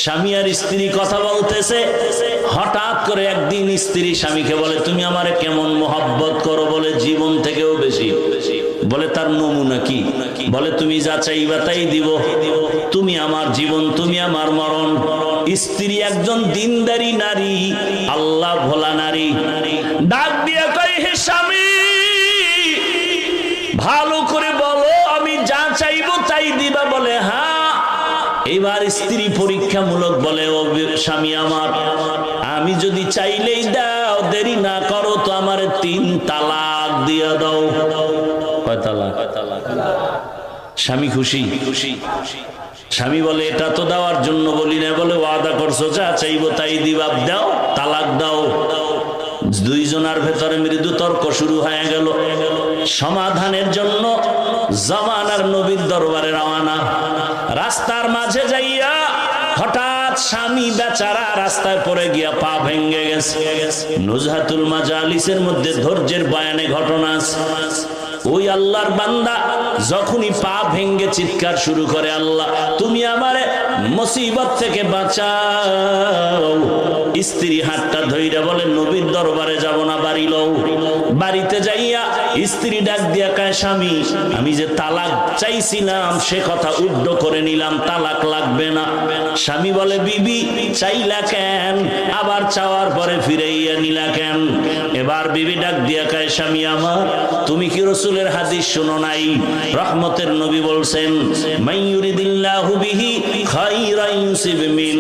স্বামী আর স্ত্রী কথা বলতেছে, হঠাৎ করে একদিন স্ত্রী স্বামীকে বলে, তুমি আমারে কেমন মোহাব্বত করো? বলে জীবন থেকেও বেশি। বলে তার নমুনা কি? বলে তুমি যা চাইবা তাই দিব, তুমি আমার জীবন, তুমি আমার মরণ। স্ত্রী একজন দিনদারি নারী, আল্লাহ ভোলা নারী, ডাক দিয়ে কয়, হে স্বামী, ভালো করে বলো, আমি যা চাইবো তাই দিবা? বলে হ্যাঁ। এবার স্ত্রী পরীক্ষামূলক বলে, ও স্বামী আমার, আমি যদি চাইলেই দাও, দেরি না করো তো আমার 3 তালাক দিয়ে দাও। কয় তালাক? স্বামী খুশি? স্বামী বলে, এটা তো দেওয়ার জন্য বলি না। বলে ওয়াদা করছো, যা চাইবো তাই দিবা, দাও, তালাক দাও। দুইজনের ভেতরে মৃদু তর্ক শুরু হয়ে গেল। সমাধানের জন্য জামানার নবীর দরবারে রওনা। রাস্তার মাঝে যাইয়া হঠাৎ স্বামী বেচারা রাস্তায় পড়ে গিয়া পা ভেঙে গেছে। নুজহাতুল মাজালিসের মধ্যে ধৈর্যের বয়ানে ঘটনা আছে। ওই আল্লাহর বান্দা যখনই পা ভেঙে চিৎকার শুরু করে, আল্লাহ তুমি আমারে মুসিবত থেকে বাঁচাও। স্ত্রী হাতটা ধইরা বলে, নবীর দরবারে যাব না, বাড়ি লও। বাড়িতে যাইয়া স্ত্রী ডাক দিয়া কয়, স্বামী, আমি যে তালাক চাইছিলাম সে কথা উদ্ধ করে নিলাম, তালাক লাগবে না। স্বামী বলে, বিবি চাইলা কেন? আবার চাওয়ার পরে ফিরাইয়া নিলা কেন? এবার বিবি ডাক দিয়া কয়, স্বামী আমার, তুমি কি রাসূলের হাদিস শুনো নাই? রহমতের নবী বলছেন, মাইয়ুরিদিল্লাহু বিহি খাইরান ইউসিব মিন,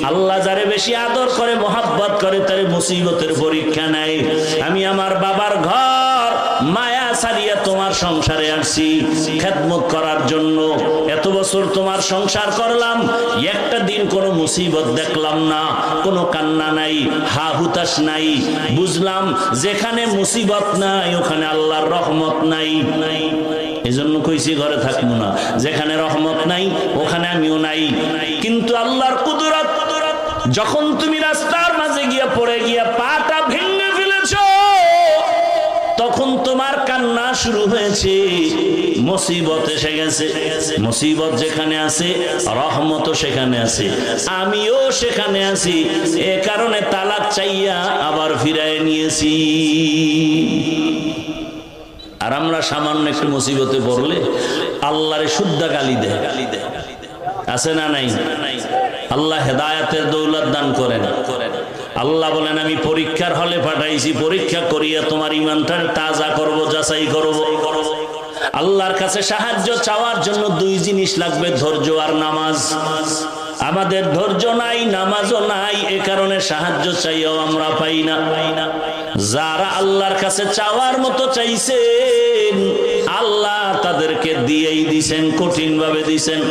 আল্লাহ যারে বেশি আদর করে, মোহাব্বত করে, তারে মুসিবতের পরীক্ষা নেয়। আমি আমার বাবার ঘর মায়া ছাড়িয়া তোমার সংসারে আসছি খেদমত করার জন্য। এত বছর তোমার সংসার করলাম, একটা দিন কোনো মুসিবত দেখলাম না, কোনো কান্না নাই, হা হুতাশ নাই। বুঝলাম যেখানে মুসিবত নাই ওখানে আল্লাহর রহমত নাই। এজন্য কইছি ঘরে থাকবো না, যেখানে রহমত নাই ওখানে আমিও নাই। কিন্তু আল্লাহর কুদরত, যখন তুমি রাস্তার মাঝে গিয়া পড়ে গিয়া পাটা ভেঙে ফেলেছ, তখন তোমার কান্না শুরু হয়েছে। মুসিবত এসে গেছে। মুসিবত যেখানে আছে রহমত সেখানে আছে, আমিও সেখানে আছি। এ কারণে তালাক চাইয়া আবার ফিরায় নিয়েছি। আর আমরা সামান্য একটু মুসিবতে পড়লে আল্লাহরে শুদ্ধ গালি দেয়, আছে না নাই? আল্লাহ হেদায়েতের দৌলত দান করেন। আল্লাহ বলেন, আমি পরীক্ষার হলে পাঠাইছি, পরীক্ষা করিয়া তোমার ঈমানটা তাজা করব, যাচাই করব। আল্লাহর কাছে সাহায্য চাওয়ার জন্য 2 জিনিস লাগবে, ধৈর্য আর নামাজ। আমাদের ধৈর্য নাই, নামাজও নাই, এ কারণে সাহায্য চাইও আমরা পাই না। যারা আল্লাহর কাছে চাওয়ার মতো চাইছেন, আল্লাহ তাদেরকে দিয়েই দিছেন, কঠিন ভাবে দিছেন।